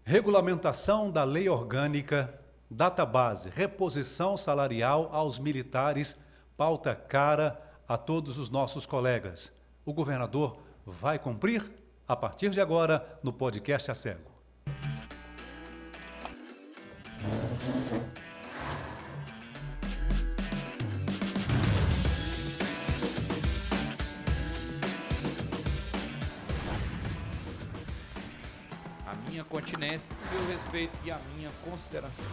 Regulamentação da lei orgânica, database, reposição salarial aos militares, pauta cara a todos os nossos colegas. O governador vai cumprir? A partir de agora, no podcast A Cego. A minha continência, o meu respeito e a minha consideração.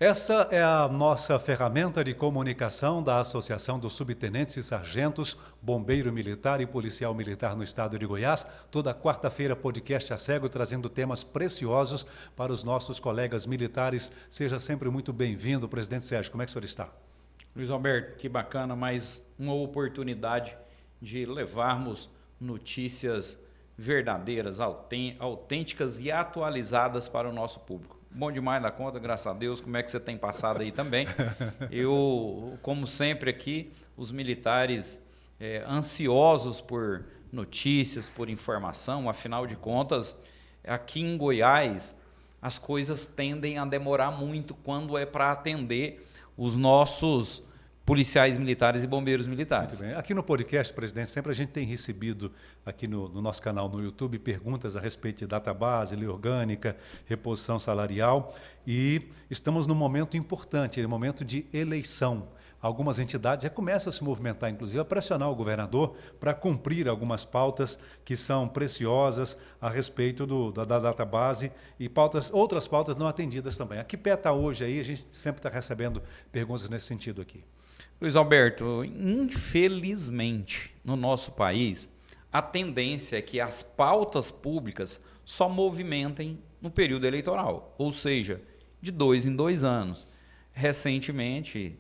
Essa é a nossa ferramenta de comunicação da Associação dos Subtenentes e Sargentos, Bombeiro Militar e Policial Militar no Estado de Goiás. Toda quarta-feira, podcast A Cego, trazendo temas preciosos para os nossos colegas militares. Seja sempre muito bem-vindo, presidente Sérgio. Como é que o senhor está? Luiz Alberto, que bacana, mais uma oportunidade de levarmos notícias verdadeiras, autênticas e atualizadas para o nosso público. Bom demais da conta, graças a Deus. Como é que você tem passado aí também? Eu, como sempre aqui, os militares ansiosos por notícias, por informação, afinal de contas, aqui em Goiás, as coisas tendem a demorar muito quando é para atender os nossos policiais militares e bombeiros militares. Muito bem. Aqui no podcast, presidente, sempre a gente tem recebido aqui no nosso canal no YouTube perguntas a respeito de database, lei orgânica, reposição salarial, e estamos num momento importante, um momento de eleição. Algumas entidades já começam a se movimentar, inclusive a pressionar o governador para cumprir algumas pautas que são preciosas a respeito da database e outras pautas não atendidas também. A que pé está hoje aí? A gente sempre está recebendo perguntas nesse sentido aqui. Luiz Alberto, infelizmente, no nosso país, a tendência é que as pautas públicas só movimentem no período eleitoral, ou seja, de 2 em 2 anos. Recentemente,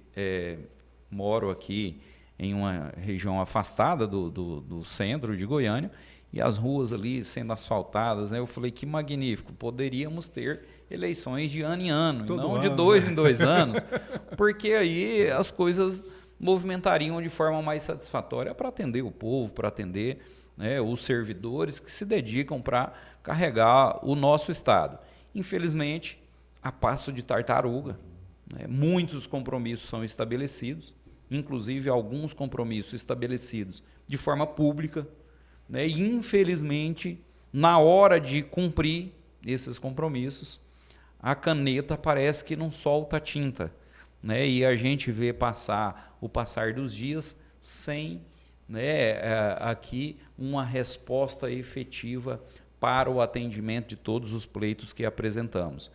moro aqui em uma região afastada do centro de Goiânia, e as ruas ali sendo asfaltadas, né? Eu falei, que magnífico, poderíamos ter eleições de ano em ano, Todo não ano, de 2 em 2 anos, porque aí as coisas movimentariam de forma mais satisfatória para atender o povo, para atender, né, os servidores que se dedicam para carregar o nosso Estado. Infelizmente, a passo de tartaruga, né, muitos compromissos são estabelecidos, inclusive alguns compromissos estabelecidos de forma pública, né, e infelizmente, na hora de cumprir esses compromissos, a caneta parece que não solta a tinta, né, e a gente vê o passar dos dias sem, né, aqui uma resposta efetiva para o atendimento de todos os pleitos que apresentamos.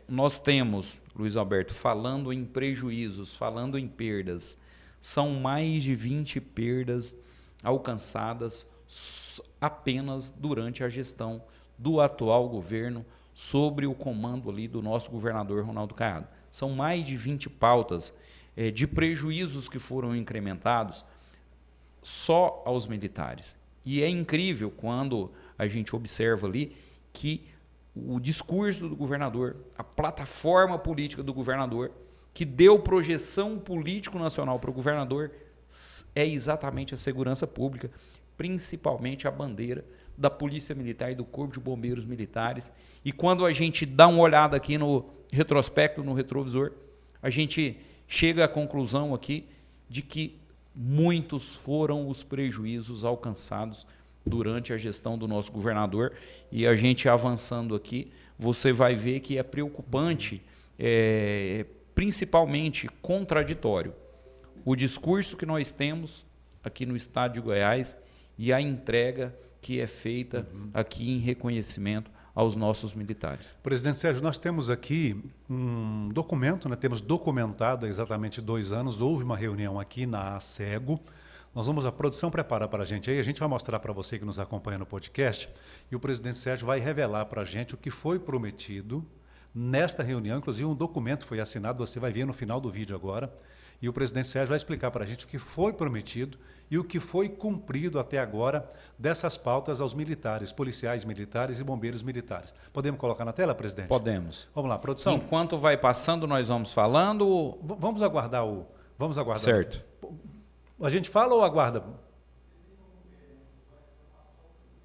Nós temos, Luiz Alberto, falando em prejuízos, falando em perdas, são mais de 20 perdas alcançadas apenas durante a gestão do atual governo, sobre o comando ali do nosso governador Ronaldo Caiado. São mais de 20 pautas de prejuízos que foram incrementados só aos militares. E é incrível quando a gente observa ali que o discurso do governador, a plataforma política do governador, que deu projeção político nacional para o governador, é exatamente a segurança pública, principalmente a bandeira da Polícia Militar e do Corpo de Bombeiros Militares. E quando a gente dá uma olhada aqui no retrospecto, no retrovisor, a gente chega à conclusão aqui de que muitos foram os prejuízos alcançados durante a gestão do nosso governador. E a gente avançando aqui, você vai ver que é preocupante, principalmente contraditório, o discurso que nós temos aqui no estado de Goiás e a entrega que é feita aqui em reconhecimento aos nossos militares. Presidente Sérgio, nós temos aqui um documento, né? Temos documentado há exatamente 2 anos, houve uma reunião aqui na ACEGO. A produção prepara para a gente aí, a gente vai mostrar para você que nos acompanha no podcast, e o presidente Sérgio vai revelar para a gente o que foi prometido nesta reunião. Inclusive um documento foi assinado, você vai ver no final do vídeo agora, e o presidente Sérgio vai explicar para a gente o que foi prometido e o que foi cumprido até agora dessas pautas aos militares, policiais militares e bombeiros militares. Podemos colocar na tela, presidente? Podemos. Vamos lá, produção. Enquanto vai passando, nós vamos falando. Vamos aguardar Vamos aguardar. Certo. A gente fala ou aguarda?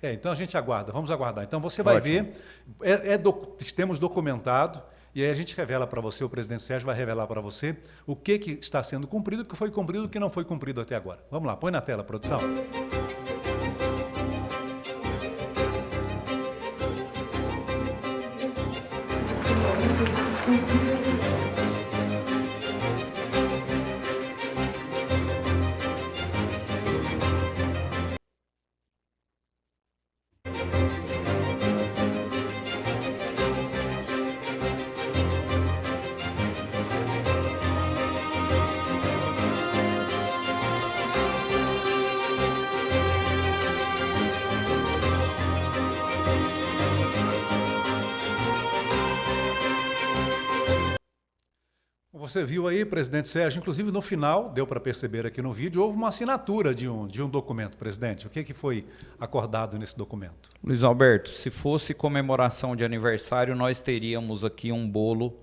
Então a gente aguarda, vamos aguardar. Então você vai Ótimo. ver, temos documentado, e aí a gente revela para você, o presidente Sérgio vai revelar para você o que está sendo cumprido, o que foi cumprido e o que não foi cumprido até agora. Vamos lá, põe na tela, produção. Você viu aí, presidente Sérgio, inclusive no final, deu para perceber aqui no vídeo, houve uma assinatura de um documento, presidente. O que foi acordado nesse documento? Luiz Alberto, se fosse comemoração de aniversário, nós teríamos aqui um bolo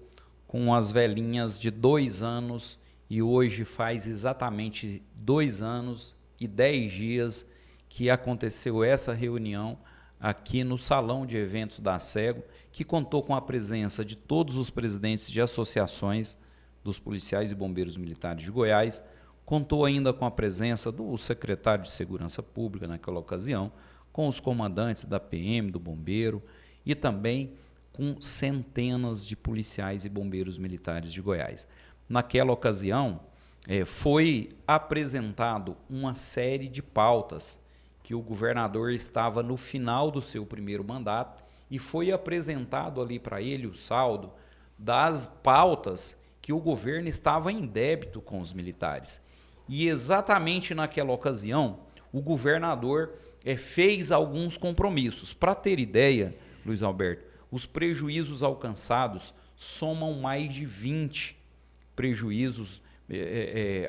com as velhinhas de 2 anos, e hoje faz exatamente 2 anos e 10 dias que aconteceu essa reunião aqui no Salão de Eventos da SEGO, que contou com a presença de todos os presidentes de associações dos policiais e bombeiros militares de Goiás, contou ainda com a presença do secretário de Segurança Pública naquela ocasião, com os comandantes da PM, do Bombeiro, e também com centenas de policiais e bombeiros militares de Goiás. Naquela ocasião, foi apresentado uma série de pautas que o governador estava no final do seu primeiro mandato, e foi apresentado ali para ele o saldo das pautas que o governo estava em débito com os militares. E exatamente naquela ocasião, o governador fez alguns compromissos. Para ter ideia, Luiz Alberto, os prejuízos alcançados somam mais de 20 prejuízos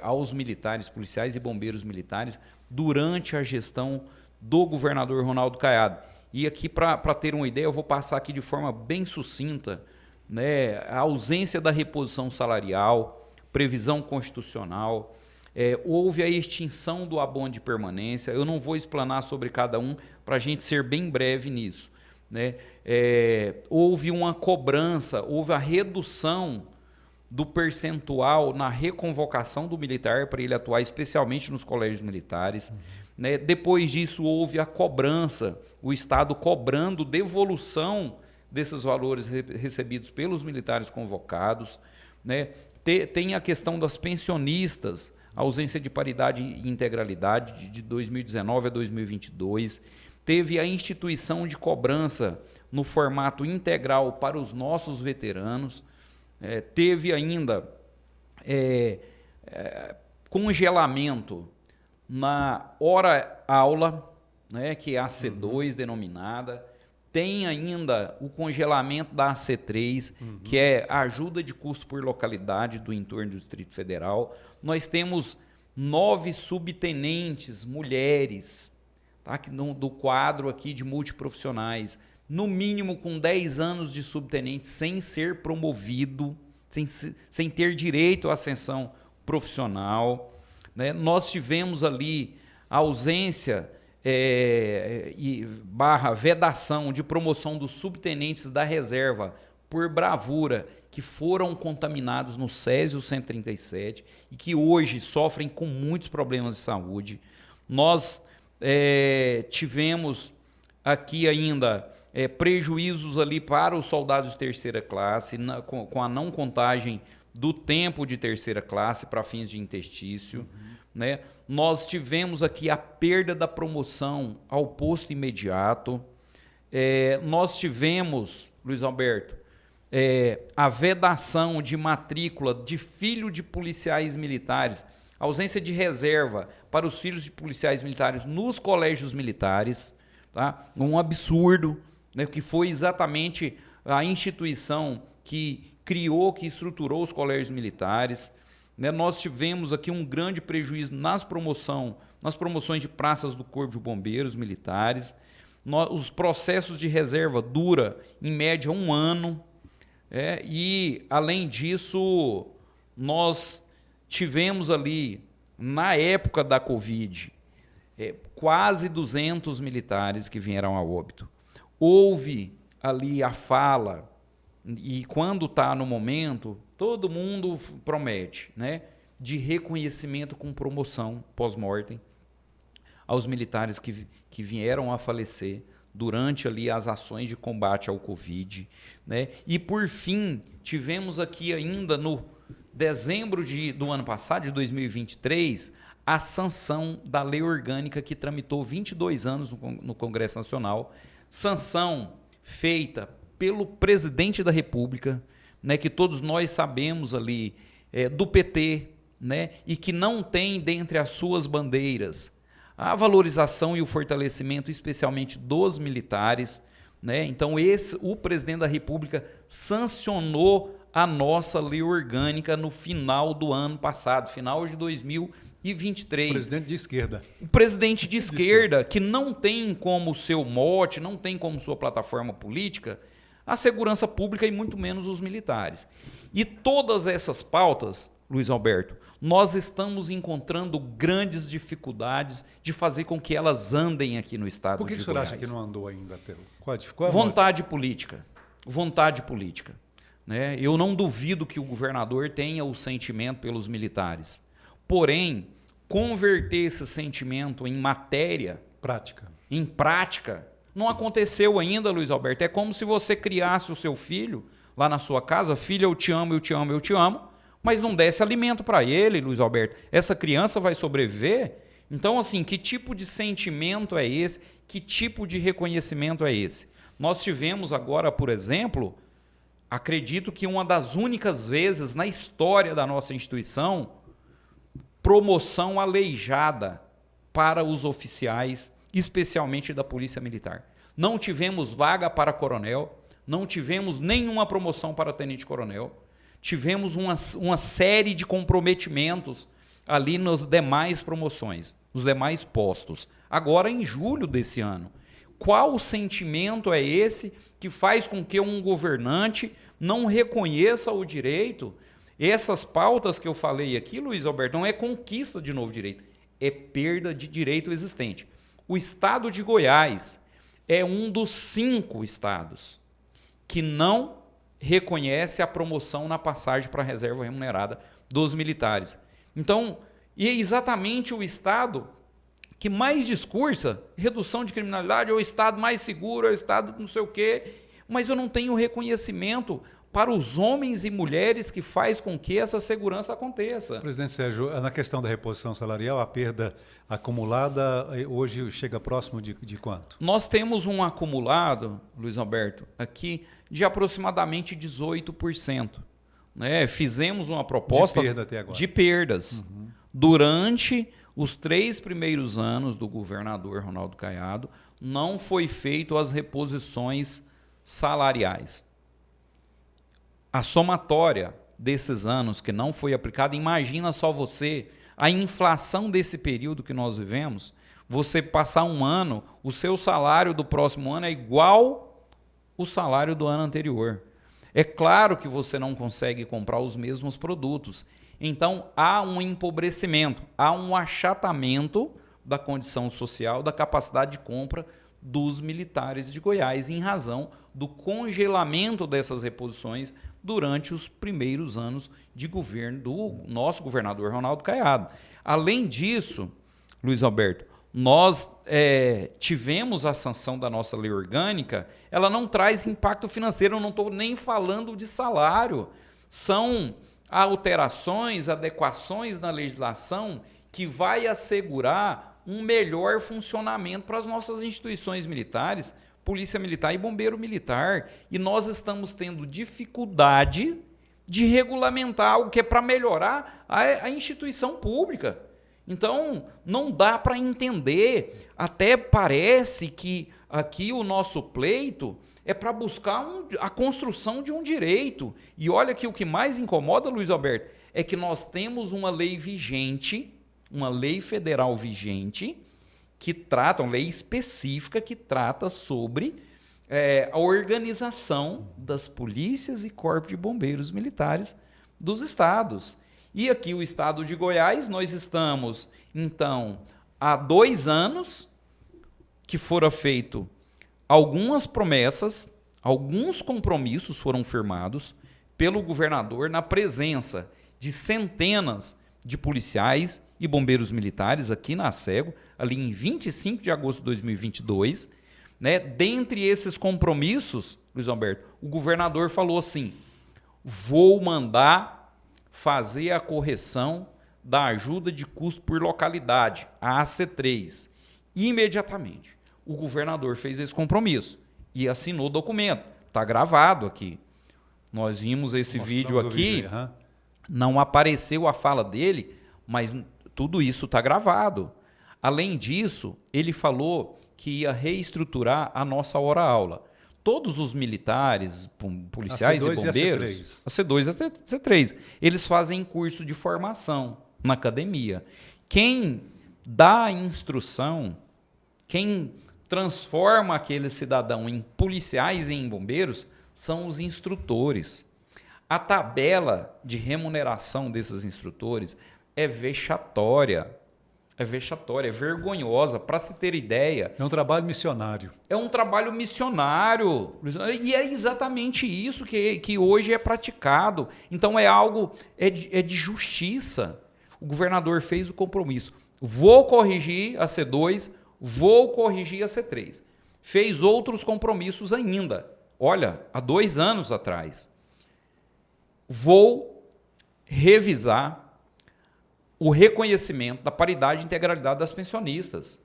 aos militares, policiais e bombeiros militares durante a gestão do governador Ronaldo Caiado. E aqui, para ter uma ideia, eu vou passar aqui de forma bem sucinta, né, a ausência da reposição salarial, previsão constitucional, houve a extinção do abono de permanência. Eu não vou explanar sobre cada um para a gente ser bem breve nisso, né? Houve uma cobrança, houve a redução do percentual na reconvocação do militar para ele atuar especialmente nos colégios militares. Né? Depois disso houve a cobrança, o Estado cobrando devolução desses valores recebidos pelos militares convocados, né? Tem a questão das pensionistas, ausência de paridade e integralidade de 2019 a 2022, teve a instituição de cobrança no formato integral para os nossos veteranos, teve ainda congelamento na hora-aula, né, que é a AC2 denominada, tem ainda o congelamento da AC3, que é a ajuda de custo por localidade do entorno do Distrito Federal. Nós temos 9 subtenentes mulheres, tá, do quadro aqui de multiprofissionais, no mínimo com 10 anos de subtenente, sem ser promovido, sem ter direito à ascensão profissional. Né? Nós tivemos ali a ausência / vedação de promoção dos subtenentes da reserva por bravura, que foram contaminados no Césio 137 e que hoje sofrem com muitos problemas de saúde. Nós tivemos aqui ainda prejuízos ali para os soldados de terceira classe, com a não contagem do tempo de terceira classe para fins de interstício. Né? Nós tivemos aqui a perda da promoção ao posto imediato. Nós tivemos, Luiz Alberto, a vedação de matrícula de filho de policiais militares, ausência de reserva para os filhos de policiais militares nos colégios militares, tá? Um absurdo, né? Que foi exatamente a instituição que criou, que estruturou os colégios militares. Né? Nós tivemos aqui um grande prejuízo nas promoções de praças do Corpo de Bombeiros militares. Os processos de reserva duram, em média, 1 ano. E, além disso, nós tivemos ali, na época da Covid, quase 200 militares que vieram a óbito. Houve ali a fala, e quando está no momento, todo mundo promete, né, de reconhecimento com promoção pós-mortem aos militares que vieram a falecer durante ali as ações de combate ao Covid, né? E por fim, tivemos aqui ainda no dezembro do ano passado, de 2023, a sanção da lei orgânica que tramitou 22 anos no Congresso Nacional, sanção feita pelo presidente da República, né, que todos nós sabemos ali, do PT, né, e que não tem dentre as suas bandeiras a valorização e o fortalecimento, especialmente dos militares, né? Então, o presidente da República sancionou a nossa lei orgânica no final do ano passado, final de 2023. Presidente de esquerda. O presidente de esquerda, que não tem como seu mote, não tem como sua plataforma política a segurança pública e muito menos os militares. E todas essas pautas, Luiz Alberto, nós estamos encontrando grandes dificuldades de fazer com que elas andem aqui no estado de Goiás. Por que o senhor acha que não andou ainda, Pedro? Qual vontade política. Vontade política. Né? Eu não duvido que o governador tenha o sentimento pelos militares. Porém, converter esse sentimento em matéria, em prática, não aconteceu ainda, Luiz Alberto. É como se você criasse o seu filho lá na sua casa, filho, eu te amo, eu te amo, eu te amo, mas não desse alimento para ele, Luiz Alberto. Essa criança vai sobreviver? Então, assim, que tipo de sentimento é esse? Que tipo de reconhecimento é esse? Nós tivemos agora, por exemplo, acredito que uma das únicas vezes na história da nossa instituição, promoção aleijada para os oficiais, especialmente da Polícia Militar. Não tivemos vaga para coronel, não tivemos nenhuma promoção para tenente-coronel, tivemos uma série de comprometimentos ali nas demais promoções, nos demais postos. Agora, em julho desse ano, qual o sentimento é esse que faz com que um governante não reconheça o direito? Essas pautas que eu falei aqui, Luiz Alberto, não é conquista de novo direito, é perda de direito existente. O estado de Goiás é um dos 5 estados que não reconhece a promoção na passagem para a reserva remunerada dos militares. Então, e é exatamente o estado que mais discursa redução de criminalidade, é o estado mais seguro, é o estado não sei o quê, mas eu não tenho reconhecimento para os homens e mulheres que faz com que essa segurança aconteça. Presidente Sérgio, na questão da reposição salarial, a perda acumulada hoje chega próximo de quanto? Nós temos um acumulado, Luiz Alberto, aqui de aproximadamente 18%. Né? Fizemos uma proposta de perda até agora. De perdas. Durante os 3 primeiros anos do governador Ronaldo Caiado, não foi feito as reposições salariais. A somatória desses anos que não foi aplicada, imagina só você, a inflação desse período que nós vivemos, você passar um ano, o seu salário do próximo ano é igual o salário do ano anterior. É claro que você não consegue comprar os mesmos produtos. Então, há um empobrecimento, há um achatamento da condição social, da capacidade de compra dos militares de Goiás, em razão do congelamento dessas reposições durante os primeiros anos de governo do nosso governador Ronaldo Caiado. Além disso, Luiz Alberto, nós tivemos a sanção da nossa lei orgânica, ela não traz impacto financeiro, eu não estou nem falando de salário, são alterações, adequações na legislação que vai assegurar um melhor funcionamento para as nossas instituições militares, Polícia Militar e Bombeiro Militar, e nós estamos tendo dificuldade de regulamentar algo que é para melhorar a instituição pública. Então, não dá para entender, até parece que aqui o nosso pleito é para buscar a construção de um direito. E olha que o que mais incomoda, Luiz Alberto, é que nós temos uma lei vigente, uma lei federal vigente, que trata, uma lei específica que trata sobre a organização das polícias e corpos de bombeiros militares dos estados. E aqui o estado de Goiás, nós estamos, então, há 2 anos que foram feitas algumas promessas, alguns compromissos foram firmados pelo governador na presença de centenas de policiais e bombeiros militares aqui na Asego, ali em 25 de agosto de 2022. Né? Dentre esses compromissos, Luiz Alberto, o governador falou assim: vou mandar fazer a correção da ajuda de custo por localidade, a AC3, imediatamente. O governador fez esse compromisso e assinou o documento. Está gravado aqui. Nós vimos esse vídeo aqui, não apareceu a fala dele, mas tudo isso está gravado. Além disso, ele falou que ia reestruturar a nossa hora-aula. Todos os militares, policiais e bombeiros, a C2 e a C3, eles fazem curso de formação na academia. Quem dá a instrução, quem transforma aquele cidadão em policiais e em bombeiros, são os instrutores. A tabela de remuneração desses instrutores é vexatória. É vexatória, é vergonhosa. Para se ter ideia... É um trabalho missionário. É um trabalho missionário. E é exatamente isso que hoje é praticado. Então é algo... É de justiça. O governador fez o compromisso. Vou corrigir a C2, vou corrigir a C3. Fez outros compromissos ainda. Olha, há 2 anos atrás. Vou revisar o reconhecimento da paridade e integralidade das pensionistas.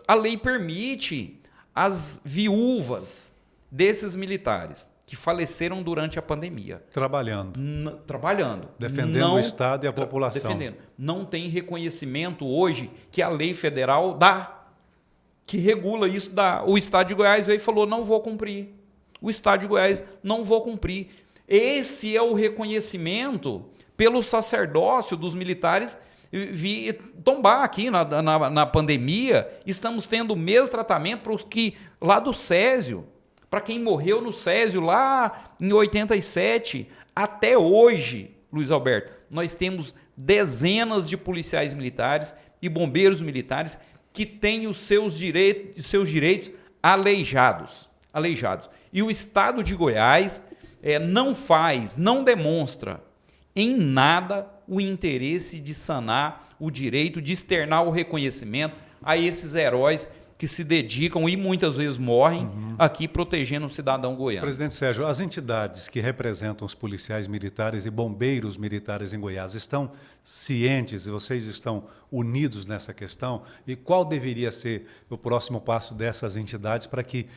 A lei permite as viúvas desses militares que faleceram durante a pandemia. Trabalhando. Trabalhando. Defendendo o Estado e a população. Defendendo. Não tem reconhecimento hoje que a lei federal dá, que regula isso. O Estado de Goiás veio e falou, não vou cumprir. O Estado de Goiás, não vou cumprir. Esse é o reconhecimento pelo sacerdócio dos militares. Tombar aqui na pandemia, estamos tendo o mesmo tratamento para os que lá do Césio, para quem morreu no Césio lá em 87, até hoje, Luiz Alberto, nós temos dezenas de policiais militares e bombeiros militares que têm os seus direitos aleijados. E o Estado de Goiás não demonstra em nada o interesse de sanar o direito, de externar o reconhecimento a esses heróis que se dedicam e muitas vezes morrem aqui protegendo o cidadão goiano. Presidente Sérgio, as entidades que representam os policiais militares e bombeiros militares em Goiás estão cientes e vocês estão unidos nessa questão? E qual deveria ser o próximo passo dessas entidades para que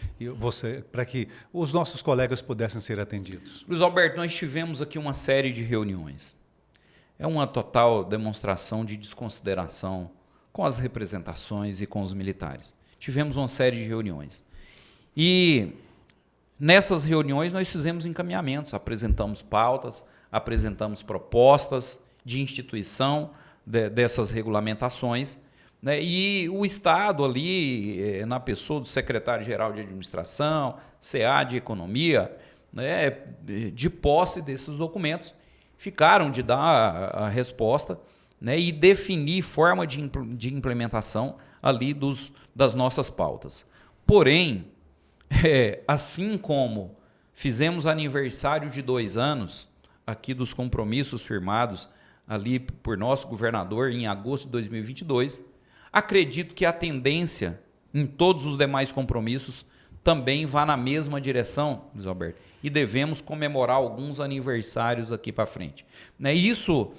os nossos colegas pudessem ser atendidos? Luiz Alberto, nós tivemos aqui uma série de reuniões. É uma total demonstração de desconsideração com as representações e com os militares. Tivemos uma série de reuniões. E nessas reuniões nós fizemos encaminhamentos, apresentamos pautas, apresentamos propostas de instituição dessas regulamentações, né? E o Estado ali, na pessoa do secretário-geral de administração, CA de economia, né, de posse desses documentos, ficaram de dar a resposta, né, e definir forma de implementação ali das nossas pautas. Porém, assim como fizemos aniversário de 2 anos aqui dos compromissos firmados ali por nosso governador em agosto de 2022, acredito que a tendência em todos os demais compromissos também vá na mesma direção, Luiz Alberto, e devemos comemorar alguns aniversários aqui para frente. Isso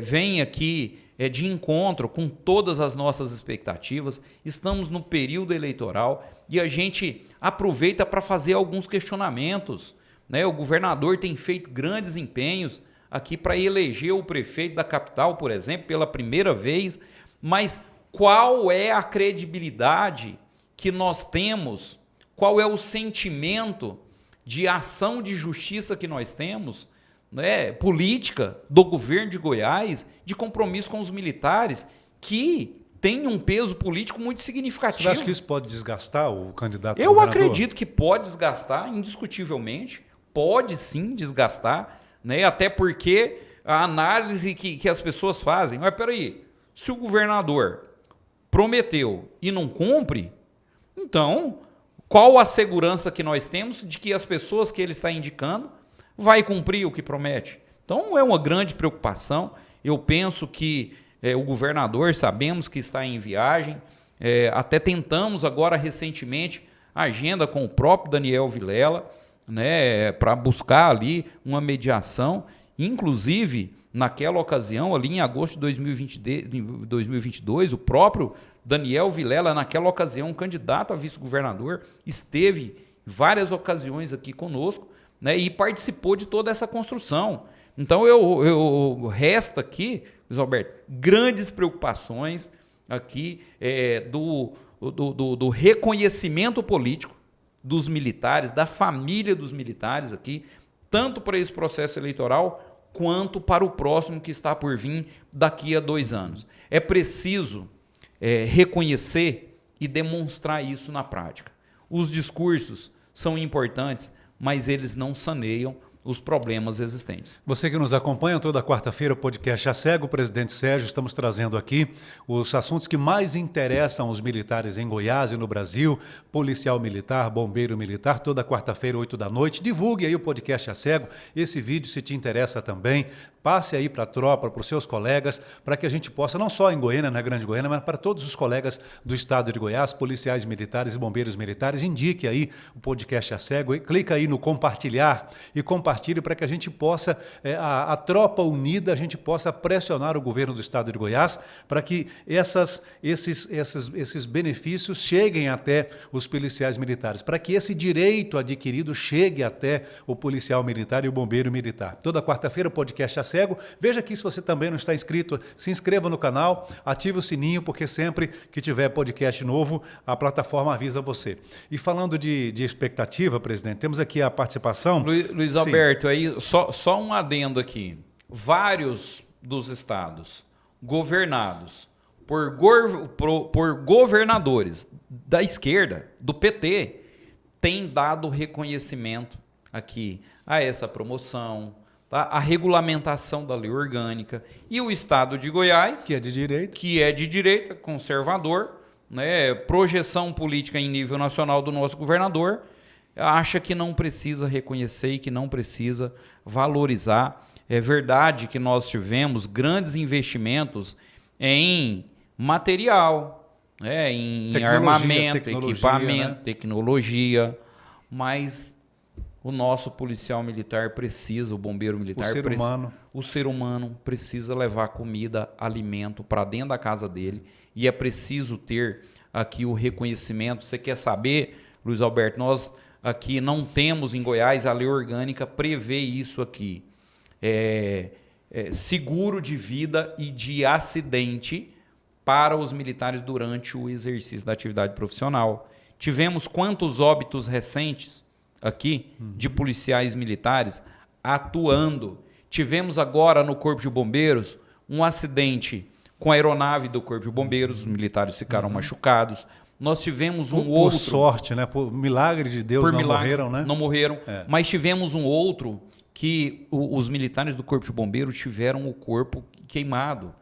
vem aqui de encontro com todas as nossas expectativas. Estamos no período eleitoral e a gente aproveita para fazer alguns questionamentos, né? O governador tem feito grandes empenhos aqui para eleger o prefeito da capital, por exemplo, pela primeira vez, mas qual é a credibilidade que nós temos, qual é o sentimento de ação de justiça que nós temos, né, política do governo de Goiás, de compromisso com os militares, que tem um peso político muito significativo. Você acha que isso pode desgastar o candidato a Eu governador? acredito que pode desgastar, indiscutivelmente, pode sim desgastar, né, até porque a análise que as pessoas fazem. Mas peraí, se o governador prometeu e não cumpre, então qual a segurança que nós temos de que as pessoas que ele está indicando vai cumprir o que promete? Então é uma grande preocupação. Eu penso que o governador, sabemos que está em viagem, até tentamos agora recentemente a agenda com o próprio Daniel Vilela, né, para buscar ali uma mediação. Inclusive, naquela ocasião, ali em agosto de 2022, o próprio Daniel Vilela, naquela ocasião, candidato a vice-governador, esteve em várias ocasiões aqui conosco, né, e participou de toda essa construção. Então, resta aqui, Luiz Alberto, grandes preocupações aqui do reconhecimento político dos militares, da família dos militares aqui, tanto para esse processo eleitoral quanto para o próximo que está por vir daqui a 2 anos. É preciso reconhecer e demonstrar isso na prática. Os discursos são importantes, mas eles não saneiam os problemas existentes. Você que nos acompanha toda quarta-feira, o podcast A Cego, o presidente Sérgio, estamos trazendo aqui os assuntos que mais interessam os militares em Goiás e no Brasil, policial militar, bombeiro militar, toda quarta-feira, 8 da noite. Divulgue aí o podcast A Cego, esse vídeo se te interessa também, passe aí para a tropa, para os seus colegas, para que a gente possa, não só em Goiânia, na Grande Goiânia, mas para todos os colegas do estado de Goiás, policiais militares e bombeiros militares, indique aí o podcast A Cego, clica aí no compartilhar e compartilhe para que a gente possa, a tropa unida, a gente possa pressionar o governo do estado de Goiás para que esses benefícios cheguem até os policiais militares, para que esse direito adquirido chegue até o policial militar e o bombeiro militar. Toda quarta-feira o podcast A Cego. Veja aqui se você também não está inscrito, se inscreva no canal, ative o sininho, porque sempre que tiver podcast novo, a plataforma avisa você. E falando de expectativa, presidente, temos aqui a participação... Luiz Alberto, aí só um adendo aqui. Vários dos estados governados por governadores da esquerda, do PT, têm dado reconhecimento aqui a essa promoção, tá? A regulamentação da lei orgânica, e o estado de Goiás, que é de direita, conservador, né, projeção política em nível nacional do nosso governador, acha que não precisa reconhecer e que não precisa valorizar. É verdade que nós tivemos grandes investimentos em material, em armamento, equipamento, né? Tecnologia, mas o nosso policial militar precisa, o bombeiro militar, o ser humano precisa levar comida, alimento para dentro da casa dele, e é preciso ter aqui o reconhecimento. Você quer saber, Luiz Alberto, nós aqui não temos em Goiás, a lei orgânica prevê isso aqui, seguro de vida e de acidente para os militares durante o exercício da atividade profissional. Tivemos quantos óbitos recentes aqui de policiais militares atuando. Tivemos agora no Corpo de Bombeiros um acidente com a aeronave do Corpo de Bombeiros, os militares ficaram machucados. Nós tivemos um outro... Por sorte, né? Por milagre de Deus, morreram, né? Não morreram, mas tivemos um outro que os militares do Corpo de Bombeiros tiveram o corpo queimado.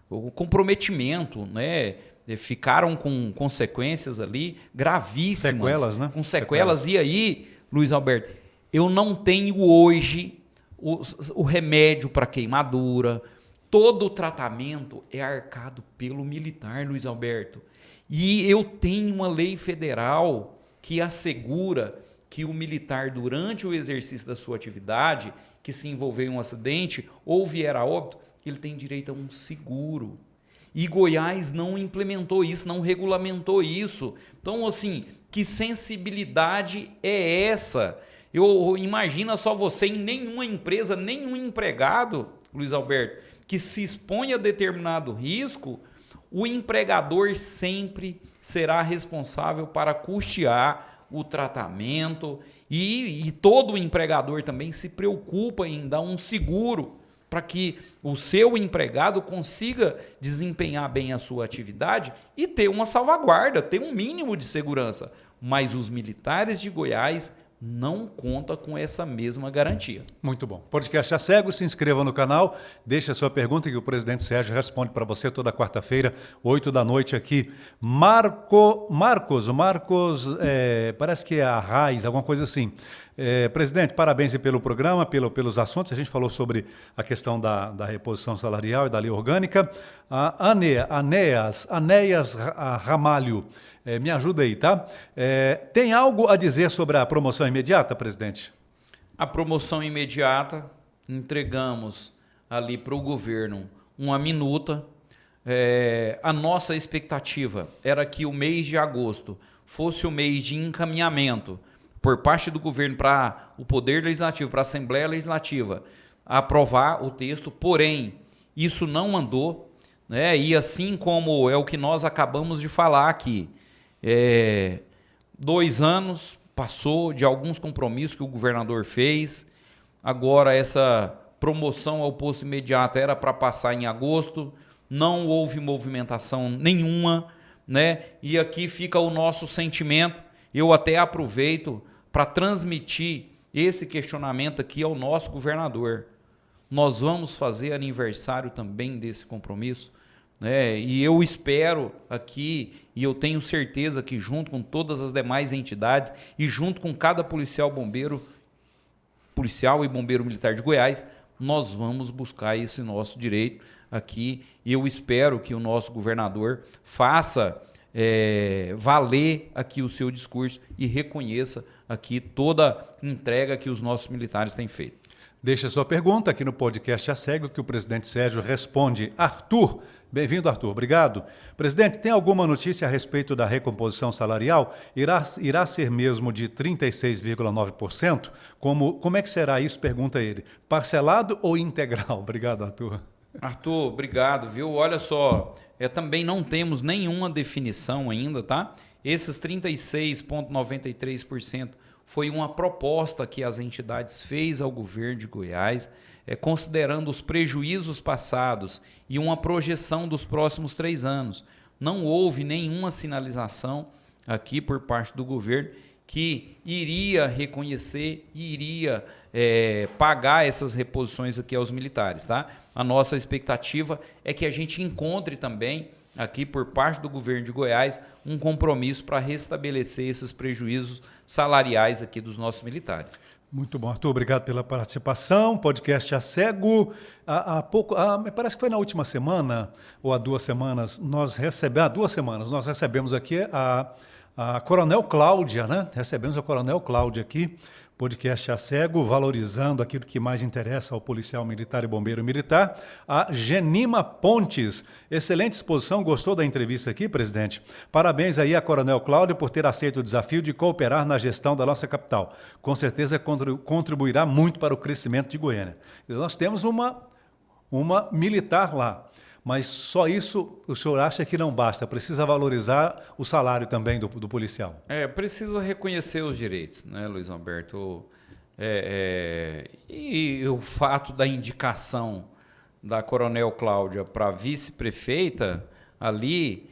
O comprometimento, né? Ficaram com consequências ali gravíssimas. Sequelas, né? Com sequelas. E aí, Luiz Alberto, eu não tenho hoje o remédio para queimadura. Todo o tratamento é arcado pelo militar, Luiz Alberto. E eu tenho uma lei federal que assegura que o militar, durante o exercício da sua atividade, que se envolver em um acidente ou vier a óbito, ele tem direito a um seguro. E Goiás não implementou isso, não regulamentou isso. Então, assim, que sensibilidade é essa? Imagina só você, em nenhuma empresa, nenhum empregado, Luiz Alberto, que se expõe a determinado risco, o empregador sempre será responsável para custear o tratamento, e todo empregador também se preocupa em dar um seguro para que o seu empregado consiga desempenhar bem a sua atividade e ter uma salvaguarda, ter um mínimo de segurança. Mas os militares de Goiás não conta com essa mesma garantia. Muito bom. Podcast A Cego, se inscreva no canal, deixe a sua pergunta que o presidente Sérgio responde para você toda quarta-feira, 8 da noite aqui. Marcos, parece que é a Raiz, alguma coisa assim. Presidente, parabéns pelo programa, pelos assuntos. A gente falou sobre a questão da reposição salarial e da lei orgânica. A Anéas Ramalho, me ajuda aí, tá? Tem algo a dizer sobre a promoção imediata, presidente? A promoção imediata, entregamos ali para o governo uma minuta. A nossa expectativa era que o mês de agosto fosse o mês de encaminhamento por parte do governo para o Poder Legislativo, para a Assembleia Legislativa, aprovar o texto, porém, isso não andou, né? E assim como é o que nós acabamos de falar aqui, 2 anos passou de alguns compromissos que o governador fez, agora essa promoção ao posto imediato era para passar em agosto, não houve movimentação nenhuma, né? E aqui fica o nosso sentimento. Eu até aproveito para transmitir esse questionamento aqui ao nosso governador. Nós vamos fazer aniversário também desse compromisso, né? E eu espero aqui, e eu tenho certeza que junto com todas as demais entidades e junto com cada policial e bombeiro militar de Goiás, nós vamos buscar esse nosso direito aqui. E eu espero que o nosso governador faça valer aqui o seu discurso e reconheça aqui toda a entrega que os nossos militares têm feito. Deixe a sua pergunta aqui no podcast A Cego, que o presidente Sérgio responde. Arthur, bem-vindo, Arthur, obrigado. Presidente, tem alguma notícia a respeito da recomposição salarial? Irá ser mesmo de 36,9%? Como é que será isso? Pergunta ele. Parcelado ou integral? Obrigado, Arthur. Arthur, obrigado, viu? Olha só, também não temos nenhuma definição ainda, tá? Esses 36,93% foi uma proposta que as entidades fez ao governo de Goiás, considerando os prejuízos passados e uma projeção dos próximos 3 anos. Não houve nenhuma sinalização aqui por parte do governo que iria reconhecer e iria pagar essas reposições aqui aos militares, tá? A nossa expectativa é que a gente encontre também aqui por parte do governo de Goiás um compromisso para restabelecer esses prejuízos salariais aqui dos nossos militares. Muito bom, Arthur, obrigado pela participação. Podcast A Cego. Me parece que foi na última semana ou há 2 semanas, nós recebemos aqui a Coronel Cláudia, né? Recebemos a Coronel Cláudia aqui, podcast A Cego, valorizando aquilo que mais interessa ao policial militar e bombeiro militar. A Genima Pontes, excelente exposição, gostou da entrevista aqui, presidente? Parabéns aí a Coronel Cláudia por ter aceito o desafio de cooperar na gestão da nossa capital. Com certeza contribuirá muito para o crescimento de Goiânia. Nós temos uma militar lá. Mas só isso o senhor acha que não basta? Precisa valorizar o salário também do policial? Precisa reconhecer os direitos, né, Luiz Alberto? E o fato da indicação da Coronel Cláudia para vice-prefeita ali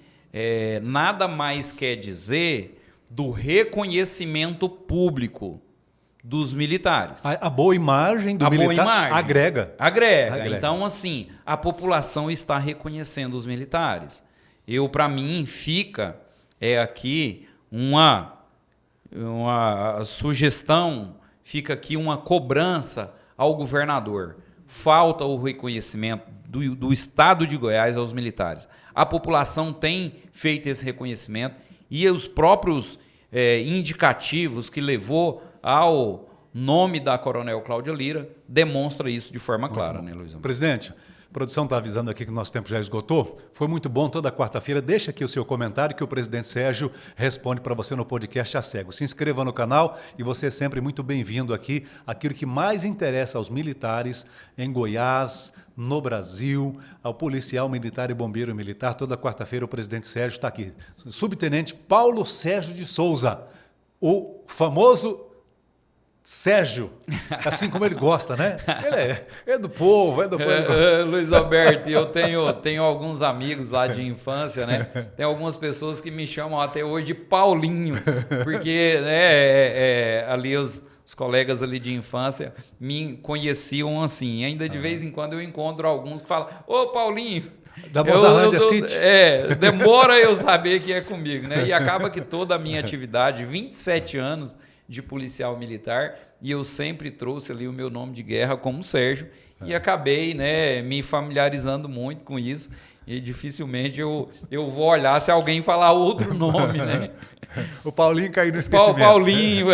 nada mais quer dizer do reconhecimento público dos militares. A boa imagem do militar agrega. Então, assim, a população está reconhecendo os militares. Para mim, fica aqui uma sugestão, fica aqui uma cobrança ao governador. Falta o reconhecimento do Estado de Goiás aos militares. A população tem feito esse reconhecimento e os próprios indicativos que levou ao nome da Coronel Cláudia Lira demonstra isso de forma clara, né, Luiz? Presidente, a produção está avisando aqui que o nosso tempo já esgotou. Foi muito bom toda quarta-feira. Deixa aqui o seu comentário que o presidente Sérgio responde para você no podcast A Cego. Se inscreva no canal e você é sempre muito bem-vindo aqui. Aquilo que mais interessa aos militares em Goiás, no Brasil, ao policial militar e bombeiro militar. Toda quarta-feira o presidente Sérgio está aqui. Subtenente Paulo Sérgio de Souza, o famoso Sérgio, assim como ele gosta, né? Ele é do povo, é do povo. Luiz Alberto, eu tenho alguns amigos lá de infância, né? Tem algumas pessoas que me chamam até hoje de Paulinho, porque né, ali os colegas ali de infância me conheciam assim. Ainda de vez em quando eu encontro alguns que falam, ô Paulinho, da Mozarlândia City. Demora eu saber que é comigo, né? E acaba que toda a minha atividade, 27 anos de policial militar, e eu sempre trouxe ali o meu nome de guerra como Sérgio, e acabei, né, me familiarizando muito com isso, e dificilmente eu vou olhar se alguém falar outro nome, né? O Paulinho caiu no esquecimento. Paulinho,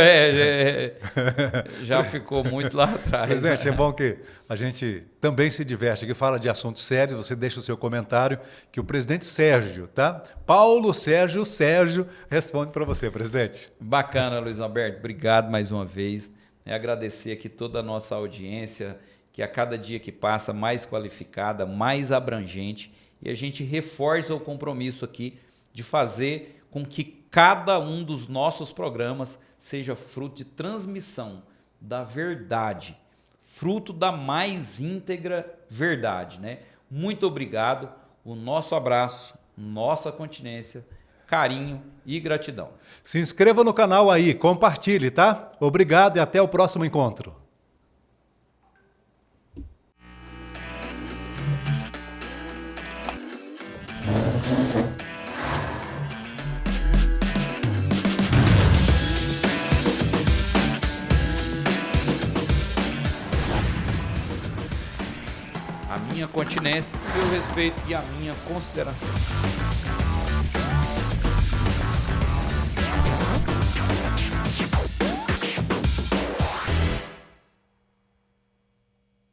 já ficou muito lá atrás. Presidente, é bom que a gente também se diverte aqui, fala de assuntos sérios, você deixa o seu comentário, que o presidente Sérgio, tá? Paulo Sérgio responde para você, presidente. Bacana, Luiz Alberto, obrigado mais uma vez. Agradecer aqui toda a nossa audiência, que a cada dia que passa mais qualificada, mais abrangente, e a gente reforça o compromisso aqui de fazer com que cada um dos nossos programas seja fruto de transmissão da verdade, fruto da mais íntegra verdade, né? Muito obrigado, o nosso abraço, nossa continência, carinho e gratidão. Se inscreva no canal aí, compartilhe, tá? Obrigado e até o próximo encontro. A minha continência, o meu respeito e a minha consideração.